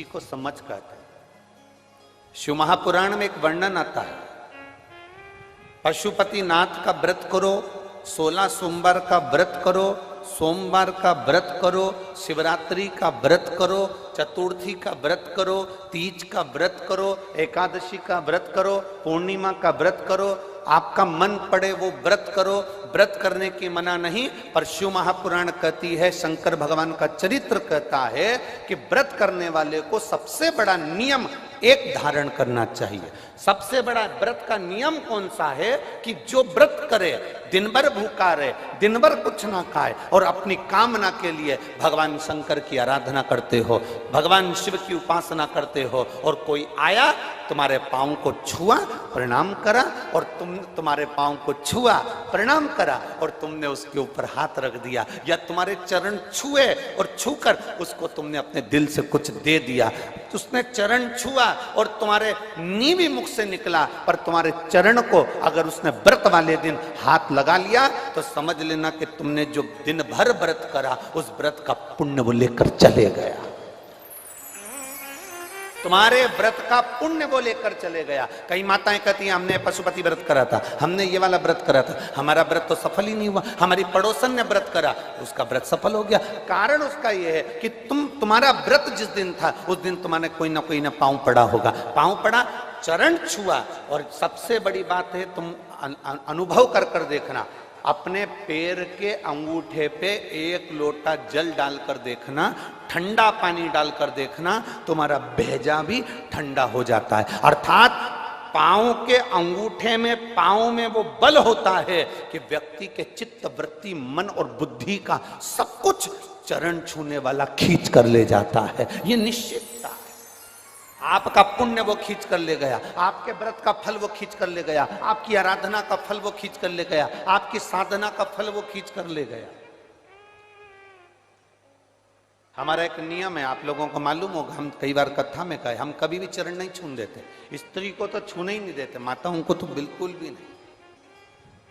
इसी को समझ कहते हैं। शिव महापुराण में एक वर्णन आता है, पशुपति नाथ का व्रत करो, 16 सोमवार का व्रत करो, सोमवार का व्रत करो, शिवरात्रि का व्रत करो, चतुर्थी का व्रत करो, तीज का व्रत करो, एकादशी का व्रत करो, पूर्णिमा का व्रत करो, आपका मन पड़े वो व्रत करो। व्रत करने की मना नहीं, पर शिव महापुराण कहती है, शंकर भगवान का चरित्र कहता है कि व्रत करने वाले को सबसे बड़ा नियम एक धारण करना चाहिए। सबसे बड़ा व्रत का नियम कौन सा है कि जो व्रत करे, दिन भर भूखा रहे, दिन भर कुछ ना खाए और अपनी कामना के लिए भगवान शंकर की आराधना करते हो, भगवान शिव की उपासना करते हो, और कोई आया तुम्हारे पांव को छुआ, प्रणाम करा, और तुम्हारे पांव को छुआ, प्रणाम करा, और तुमने उसके ऊपर हाथ रख दिया, या तुम्हारे चरण छुए और छूकर उसको तुमने अपने दिल से कुछ दे दिया, उसने चरण छुआ और तुम्हारे नीवी मुख से निकला, पर तुम्हारे चरण को अगर उसने व्रत वाले दिन हाथ लगा लिया तो समझ लेना कि तुमने जो दिन भर व्रत करा उस व्रत का पुण्य वो लेकर चले गया, तुम्हारे व्रत का पुण्य वो लेकर चले गया। कई माताएं कहती हैं हमने पशुपति व्रत करा था, हमने ये वाला व्रत करा था, हमारा व्रत तो सफल ही नहीं हुआ, हमारी पड़ोसन ने व्रत करा उसका व्रत सफल हो गया। कारण उसका ये है कि तुम्हारा व्रत जिस दिन था उस दिन तुम्हारे कोई ना कोई ना पांव पड़ा होगा, पांव पड़ा, चरण छुआ, और सबसे बड़ी बात है तुम अनुभव कर कर देखना, अपने पैर के अंगूठे पे एक लोटा जल डालकर देखना, ठंडा पानी डालकर देखना, तुम्हारा भेजा भी ठंडा हो जाता है। अर्थात पांव के अंगूठे में, पांव में वो बल होता है कि व्यक्ति के चित्त, वृत्ति, मन और बुद्धि का सब कुछ चरण छूने वाला खींच कर ले जाता है। ये निश्चितता है। आपका पुण्य वो खींच कर ले गया, आपके व्रत का फल वो खींच कर ले गया, आपकी आराधना का फल वो खींच कर ले गया, आपकी साधना का फल वो खींच कर ले गया। हमारा एक नियम है, आप लोगों को मालूम होगा, हम कई बार कथा में कहे, हम कभी भी चरण नहीं छूने देते, स्त्री को तो छूने ही नहीं देते, माताओं को तो बिल्कुल भी नहीं,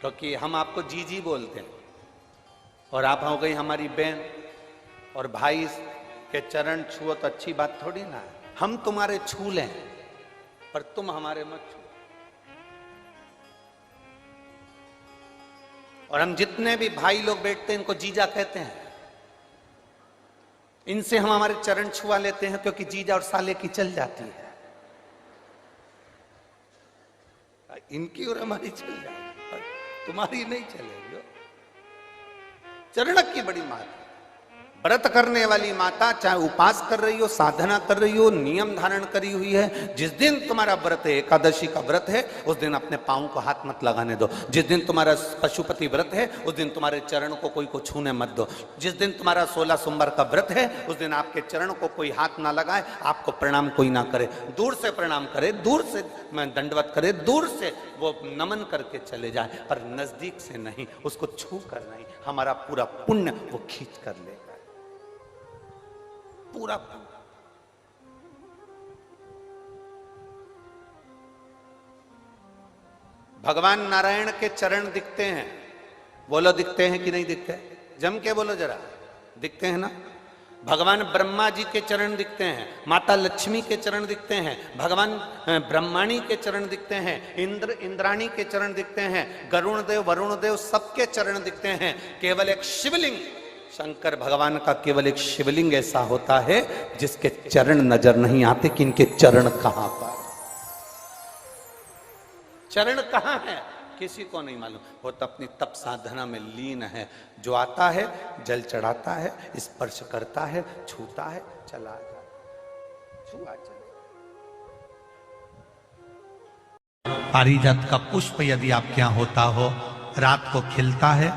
क्योंकि हम आपको जीजी बोलते हैं और आप हो गई हमारी बहन, और भाई के चरण छुओ तो अच्छी बात थोड़ी ना है। हम तुम्हारे छू लें पर तुम हमारे मत छू। और हम जितने भी भाई लोग बैठते हैं इनको जीजा कहते हैं, इनसे हम हमारे चरण छुआ लेते हैं क्योंकि जीजा और साले की चल जाती है, इनकी और हमारी चल जाएगी, तुम्हारी नहीं चलेगी। चरण की बड़ी मात है। व्रत करने वाली माता चाहे उपास कर रही हो, साधना कर रही हो, नियम धारण करी हुई है, जिस दिन तुम्हारा व्रत है, एकादशी का व्रत है, उस दिन अपने पांव को हाथ मत लगाने दो। जिस दिन तुम्हारा पशुपति व्रत है उस दिन तुम्हारे चरण को कोई को छूने मत दो। जिस दिन तुम्हारा 16 सोमवार का व्रत है उस दिन आपके चरण को कोई हाथ ना लगाए, आपको प्रणाम कोई ना करे, दूर से प्रणाम करे, दूर से दंडवत करे, दूर से वो नमन करके चले जाए, पर नजदीक से नहीं, उसको छू कर नहीं। हमारा पूरा पुण्य वो खींच कर लेगा, पूरा। भगवान नारायण के चरण दिखते हैं, बोलो दिखते हैं कि नहीं दिखते? जम के बोलो जरा, दिखते हैं ना? भगवान ब्रह्मा जी के चरण दिखते हैं, माता लक्ष्मी के चरण दिखते हैं, भगवान ब्रह्माणी के चरण दिखते हैं, इंद्राणी के चरण दिखते हैं, गरुण देव, वरुण देव, सबके चरण दिखते हैं। केवल एक शिवलिंग, शंकर भगवान का केवल एक शिवलिंग ऐसा होता है जिसके चरण नजर नहीं आते कि इनके चरण कहां पर, चरण कहां है किसी को नहीं मालूम। वो तो अपनी तप साधना में लीन है। जो आता है जल चढ़ाता है, स्पर्श करता है, छूता है, चला जाता, छुआ चले। पारिजात का पुष्प यदि आपके यहाँ होता हो, रात को खिलता है,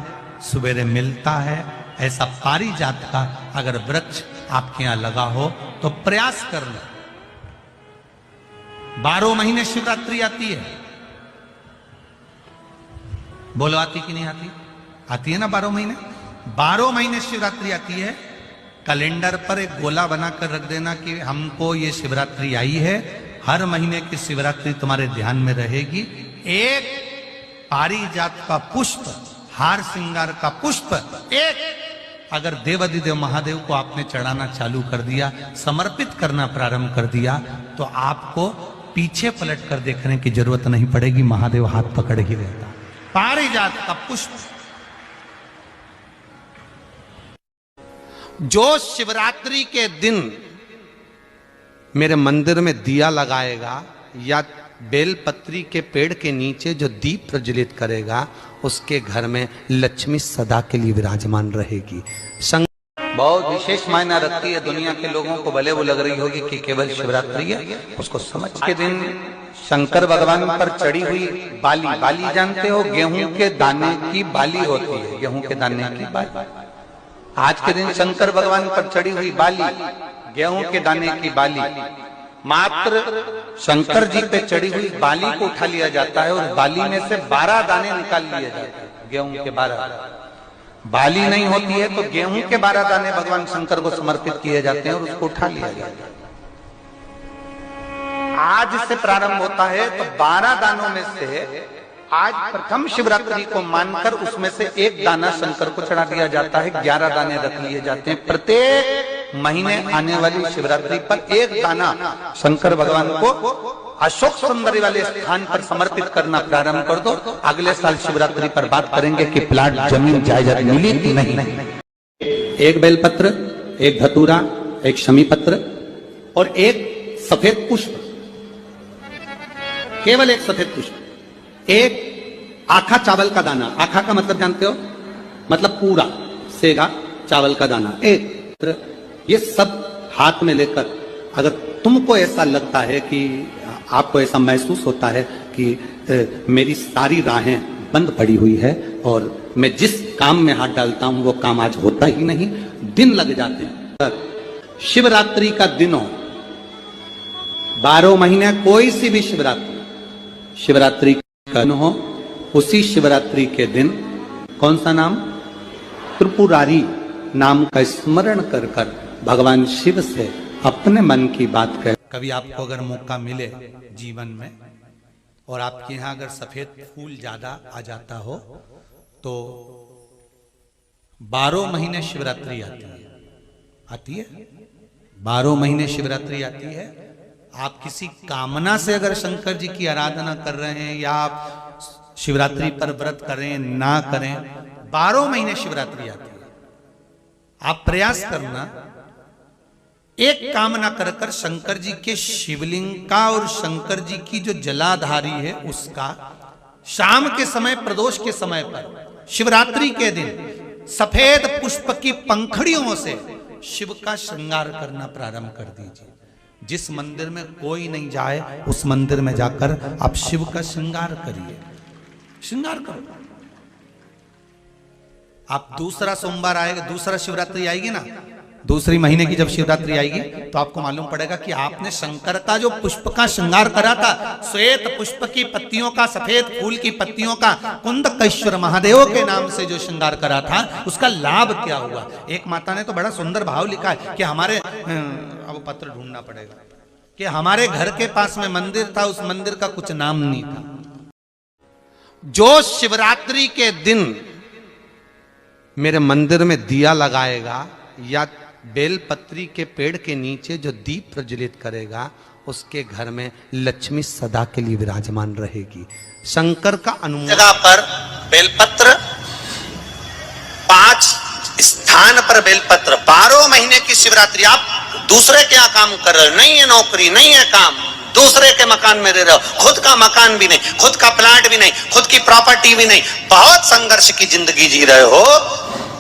सवेरे मिलता है, ऐसा पारिजात का अगर वृक्ष आपके यहां लगा हो तो प्रयास कर लो। 12 महीने शिवरात्रि आती है, बोलो आती कि नहीं आती? आती है ना 12 महीने। 12 महीने शिवरात्रि आती है। कैलेंडर पर एक गोला बनाकर रख देना कि हमको ये शिवरात्रि आई है, हर महीने की शिवरात्रि तुम्हारे ध्यान में रहेगी। एक पारिजात का पुष्प, हार श्रृंगार का पुष्प एक अगर देवाधिदेव महादेव को आपने चढ़ाना चालू कर दिया, समर्पित करना प्रारंभ कर दिया, तो आपको पीछे पलट कर देखने की जरूरत नहीं पड़ेगी, महादेव हाथ पकड़ ही रहता। पारिजात का पुष्प जो शिवरात्रि के दिन मेरे मंदिर में दिया लगाएगा या बेलपत्री के पेड़ के नीचे जो दीप प्रज्वलित करेगा, उसके घर में लक्ष्मी सदा के लिए विराजमान रहेगी। बहुत विशेष मायना रखती है दुनिया के लोगों को, भले वो लग रही होगी कि केवल शिवरात्रि है, उसको समझ के दिन शंकर भगवान पर चढ़ी हुई बाली, बाली जानते हो, गेहूं के दाने की बाली होती है, गेहूं के दाने की बाली। आज के दिन शंकर भगवान पर चढ़ी हुई बाली, गेहूं के दाने की बाली, मात्र शंकर जी पे चढ़ी हुई बाली को उठा लिया जाता है और बाली में से 12 दाने निकाल लिए जाते हैं। गेहूं के 12 बाली नहीं होती है तो गेहूं के 12 दाने भगवान शंकर को समर्पित किए जाते हैं और उसको उठा लिया जाता है। आज से प्रारंभ होता है तो 12 दानों में से आज प्रथम शिवरात्रि को मानकर उसमें से एक दाना शंकर को चढ़ा दिया जाता है, 11 दाने रख लिए जाते हैं। प्रत्येक महीने आने वाली शिवरात्रि पर एक दाना शंकर भगवान को अशोक सुंदरी वाले स्थान पर समर्पित करना प्रारंभ कर दो। अगले साल शिवरात्रि पर बात करेंगे कि प्लाट जमीन जायदाद मिली कि नहीं। एक बेलपत्र, एक धतूरा, एक शमी पत्र और एक सफेद पुष्प, केवल एक सफेद पुष्प, एक आखा चावल का दाना। आखा का मतलब जानते हो, मतलब पूरा सेगा चावल का दाना, एक। ये सब हाथ में लेकर, अगर तुमको ऐसा लगता है कि आपको ऐसा महसूस होता है कि मेरी सारी राहें बंद पड़ी हुई है और मैं जिस काम में हाथ डालता हूं वो काम आज होता ही नहीं, दिन लग जाते हैं। शिवरात्रि का दिन हो, 12 महीने कोई सी भी शिवरात्रि का दिन हो, उसी शिवरात्रि के दिन कौन सा नाम, त्रिपुरारी नाम का स्मरण कर कर भगवान शिव से अपने मन की बात कह। कभी आपको अगर मौका मिले जीवन में और आपके यहां अगर सफेद फूल ज्यादा आ जाता हो तो 12 महीने शिवरात्रि आती है 12 महीने शिवरात्रि आती है। आप किसी कामना से अगर शंकर जी की आराधना कर रहे हैं या आप शिवरात्रि पर व्रत करें ना करें, 12 महीने शिवरात्रि आती है। आप प्रयास करना, एक कामना कर कर शंकर जी के शिवलिंग का और शंकर जी की जो जलाधारी है उसका शाम के समय, प्रदोष के समय पर, शिवरात्रि के दिन सफेद पुष्प की पंखड़ियों से शिव का श्रृंगार करना प्रारंभ कर दीजिए। जिस मंदिर में कोई नहीं जाए उस मंदिर में जाकर आप शिव का श्रृंगार करिए, श्रृंगार करो। आप दूसरा सोमवार आएगा, दूसरा शिवरात्रि आएगी ना, दूसरी महीने की जब शिवरात्रि आएगी तो आपको मालूम पड़ेगा कि आपने शंकर का जो पुष्प का श्रृंगार करा था, श्वेत पुष्प की पत्तियों का, सफेद फूल की पत्तियों का, कुंदकेश्वर महादेव के नाम से जो श्रृंगार करा था, उसका लाभ क्या हुआ। एक माता ने तो बड़ा सुंदर भाव लिखा है कि हमारे, अब पत्र ढूंढना पड़ेगा, कि हमारे घर के पास में मंदिर था, उस मंदिर का कुछ नाम नहीं था। जो शिवरात्रि के दिन मेरे मंदिर में दिया लगाएगा या बेलपत्री के पेड़ के नीचे जो दीप प्रज्वलित करेगा, उसके घर में लक्ष्मी सदा के लिए विराजमान रहेगी। शंकर का अनुमोदन जगह पर बेलपत्र, 5 स्थान पर बेलपत्र, 12 महीने की शिवरात्रि। आप दूसरे क्या काम कर रहे हो, नहीं है नौकरी, नहीं है काम, दूसरे के मकान में रह रहे हो, खुद का मकान भी नहीं, खुद का प्लाट भी नहीं, खुद की प्रॉपर्टी भी नहीं, बहुत संघर्ष की जिंदगी जी रहे हो,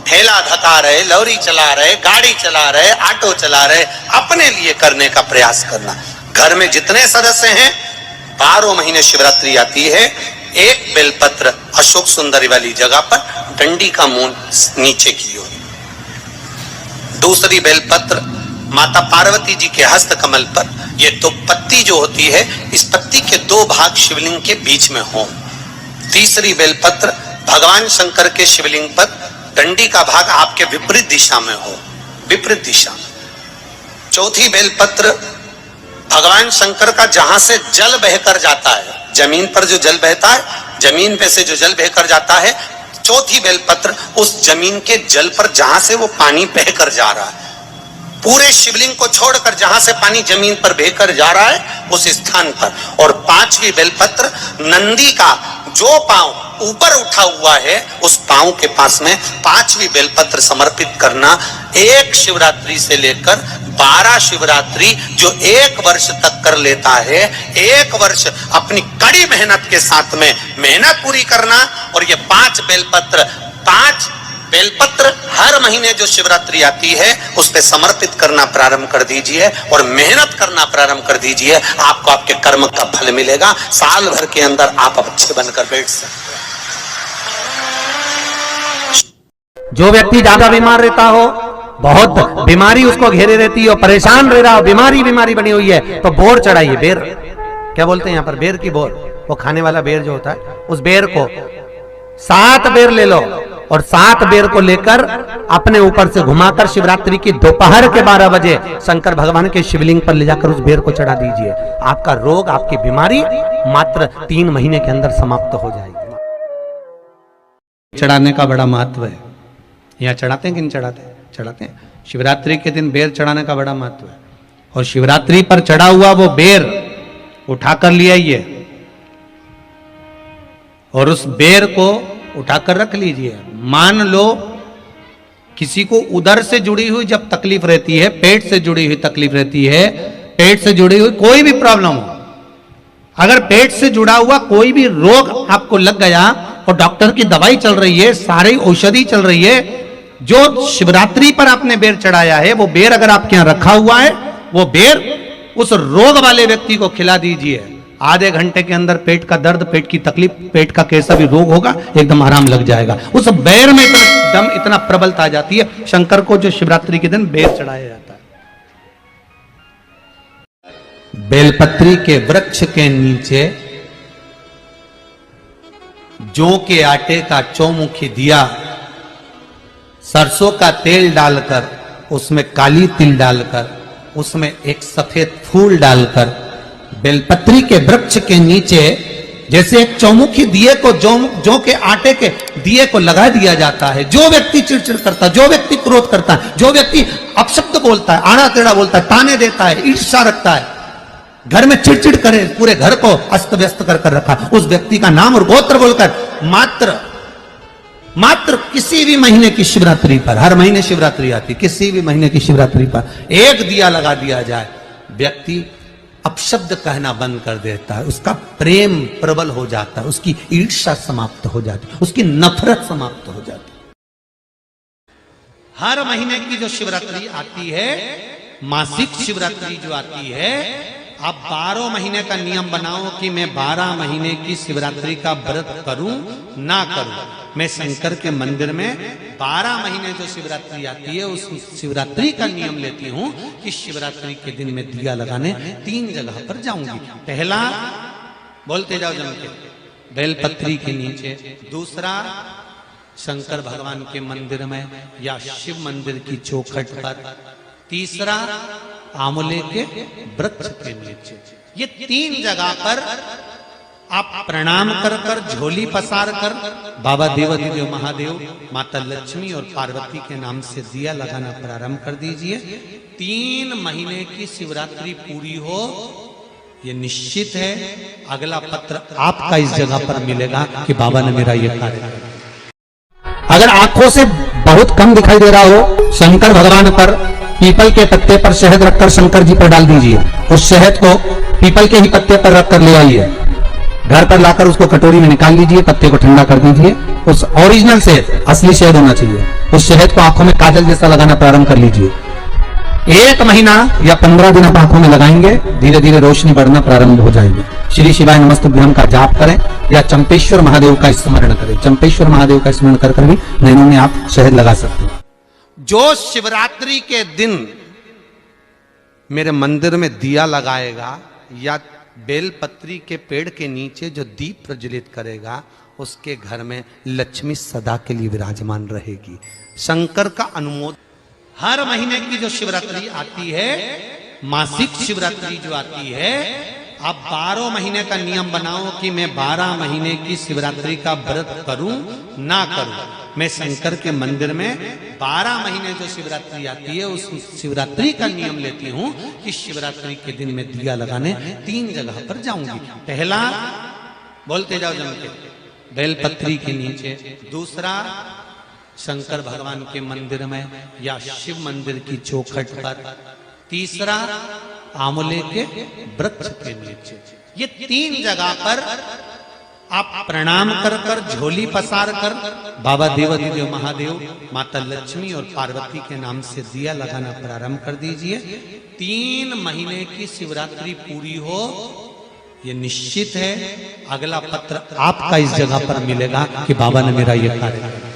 ठेला धका रहे, लौरी चला रहे, गाड़ी चला रहे, ऑटो चला रहे, अपने लिए करने का प्रयास करना। घर में जितने सदस्य हैं, 12 महीने शिवरात्रि आती है, एक बेलपत्र अशोक सुंदरी वाली जगह पर, डंडी का मुंह नीचे की ओर, दूसरी बेलपत्र माता पार्वती जी के हस्त कमल पर। ये तो पत्ती जो होती है, इस पत्ती के 2 भाग शिवलिंग के बीच में हो। तीसरी बेलपत्र भगवान शंकर के शिवलिंग पर, डंडी का भाग आपके विपरीत दिशा में हो, विपरीत दिशा में। चौथी बेलपत्र भगवान शंकर का जहां से जल बहकर जाता है, जमीन पर जो जल बहता है, जमीन पे से जो जल बहकर जाता है, चौथी बेलपत्र उस जमीन के जल पर जहां से वो पानी बहकर जा रहा है, पूरे शिवलिंग को छोड़कर जहां से पानी जमीन पर बहकर जा रहा है उस स्थान पर। और पांचवी बेलपत्र नंदी का जो पांव ऊपर उठा हुआ है उस पांव के पास में पांचवी बेलपत्र समर्पित करना। एक शिवरात्रि से लेकर 12 शिवरात्रि जो एक वर्ष तक कर लेता है, एक वर्ष अपनी कड़ी मेहनत के साथ में मेहनत पूरी करना। और ये 5 बेलपत्र हर महीने जो शिवरात्रि आती है उस पे समर्पित करना प्रारंभ कर दीजिए और मेहनत करना प्रारंभ कर दीजिए। आपको आपके कर्म का फल मिलेगा। साल भर के अंदर आप अच्छे बनकर बैठ सकते हैं। जो व्यक्ति ज्यादा बीमार रहता हो, बहुत बीमारी उसको घेरे रहती है और परेशान रह रहा हो, बीमारी बनी हुई है, तो बोर चढ़ाइए। बेर क्या बोलते हैं यहाँ पर, बेर की बोर, वो खाने वाला बेर जो होता है, उस बेर को 7 बेर ले लो और 7 बेर को लेकर अपने ऊपर से घुमाकर शिवरात्रि की दोपहर के 12 बजे शंकर भगवान के शिवलिंग पर ले जाकर उस बेर को चढ़ा दीजिए। आपका रोग, आपकी बीमारी मात्र 3 महीने के अंदर समाप्त हो जाएगी। चढ़ाने का बड़ा महत्व है। यहाँ चढ़ाते हैं कि नहीं चढ़ाते? चढ़ाते हैं। शिवरात्रि के दिन बेर चढ़ाने का बड़ा महत्व है। और शिवरात्रि पर चढ़ा हुआ वो बेर उठाकर ले आइए और उस बेर को उठाकर रख लीजिए। मान लो किसी को उदर से जुड़ी हुई जब तकलीफ रहती है, पेट से जुड़ी हुई तकलीफ रहती है, पेट से जुड़ी हुई कोई भी प्रॉब्लम हो, अगर पेट से जुड़ा हुआ कोई भी रोग आपको लग गया और डॉक्टर की दवाई चल रही है, सारी औषधि चल रही है, जो शिवरात्रि पर आपने बेर चढ़ाया है वो बेर अगर आपके यहां रखा हुआ है, वो बेर उस रोग वाले व्यक्ति को खिला दीजिए। आधे घंटे के अंदर पेट का दर्द, पेट की तकलीफ, पेट का कैसा भी रोग होगा एकदम आराम लग जाएगा। उस बेर में इतना प्रबलता आ जाती है। शंकर को जो शिवरात्रि के दिन बेर चढ़ाया जाता है। बेलपत्री के वृक्ष के नीचे जौ के आटे का चौमुखी दिया, सरसों का तेल डालकर, उसमें काली तिल डालकर, उसमें एक सफेद फूल डालकर बेलपत्री के वृक्ष के नीचे जैसे एक चौमुखी दिए को जौ के आटे के दिए को लगा दिया जाता है। जो व्यक्ति चिड़चिड़ करता है, जो व्यक्ति क्रोध करता है, जो व्यक्ति अपशब्द बोलता है, आड़ा टेढ़ा बोलता है, ताने देता है, ईर्ष्या रखता है, घर में चिड़चिड़ करे, पूरे घर को अस्त व्यस्त कर रखा, उस व्यक्ति का नाम और गोत्र बोलकर मात्र किसी भी महीने की शिवरात्रि पर, हर महीने शिवरात्रि आती, किसी भी महीने की शिवरात्रि पर एक दिया लगा दिया जाए, व्यक्ति अपशब्द कहना बंद कर देता है, उसका प्रेम प्रबल हो जाता है, उसकी ईर्ष्या समाप्त हो जाती है, उसकी नफरत समाप्त हो जाती है। हर महीने की जो शिवरात्रि आती है, मासिक शिवरात्रि जो आती है, आप 12 महीने का नियम बनाओ कि मैं 12 महीने की शिवरात्रि का व्रत करूं ना करूं। मैं शंकर के मंदिर में 12 महीने जो शिवरात्रि आती है उस शिवरात्रि का नियम लेती हूं कि शिवरात्रि के दिन में दिया लगाने 3 जगह पर जाऊंगी। पहला, बोलते जाओ जम के, बेलपत्री के नीचे। दूसरा, शंकर भगवान के मंदिर में या शिव मंदिर की चौखट पर। तीसरा, आंवले के वृक्ष के नीचे। ये 3 जगह पर आप प्रणाम कर झोली पसार कर बाबा देवाधिदेव महादेव, माता लक्ष्मी और पार्वती के नाम से दिया लगाना प्रारंभ कर दीजिए। 3 महीने की शिवरात्रि पूरी हो, ये निश्चित है अगला पत्र आपका इस जगह पर मिलेगा कि बाबा ने मेरा ये कार्य किया। अगर आंखों से बहुत कम दिखाई दे रहा हो, शंकर भगवान पर पीपल के पत्ते पर शहद रखकर शंकर जी पर डाल दीजिए। उस शहद को पीपल के ही पत्ते पर रखकर ले आइए, घर पर लाकर उसको कटोरी में निकाल लीजिए, पत्ते को ठंडा कर दीजिए। उस ओरिजिनल शहद, असली शहद होना चाहिए, उस शहद को आंखों में काजल जैसा लगाना प्रारंभ कर लीजिए। 1 महीना या 15 दिन आप आंखों में लगाएंगे, धीरे धीरे रोशनी बढ़ना प्रारंभ हो जाएगी। श्री शिवाय नमस्तुभ्यं का जाप करें या चंपेश्वर महादेव का स्मरण करें। चंपेश्वर महादेव का स्मरण कर भी नैनों में आप शहद लगा सकते हैं। जो शिवरात्रि के दिन मेरे मंदिर में दिया लगाएगा या बेलपत्री के पेड़ के नीचे जो दीप प्रज्वलित करेगा, उसके घर में लक्ष्मी सदा के लिए विराजमान रहेगी। शंकर का अनुमोदन। हर महीने की जो शिवरात्रि आती है, मासिक शिवरात्रि जो आती है, आप 12 महीने का नियम बनाओ कि मैं 12 महीने की शिवरात्रि का व्रत करूं ना करूं। मैं शंकर के मंदिर में 12 महीने जो शिवरात्रि आती है उस शिवरात्रि का नियम लेती हूं कि शिवरात्रि के दिन में दिया लगाने 3 जगह पर जाऊंगी। पहला, बोलते जाओ जम के, बेलपत्री के नीचे। दूसरा, शंकर भगवान के मंदिर में या शिव मंदिर की चौखट पर। तीसरा, आंवले के वृक्ष के नीचे। ये 3 जगह पर आप प्रणाम कर कर, झोली पसार कर बाबा देवाधिदेव महादेव, माता लक्ष्मी और पार्वती के नाम से दिया लगाना प्रारंभ कर दीजिए। 3 महीने की शिवरात्रि पूरी हो, ये निश्चित है अगला पत्र आपका इस जगह पर मिलेगा कि बाबा ने मेरा ये कार्य किया।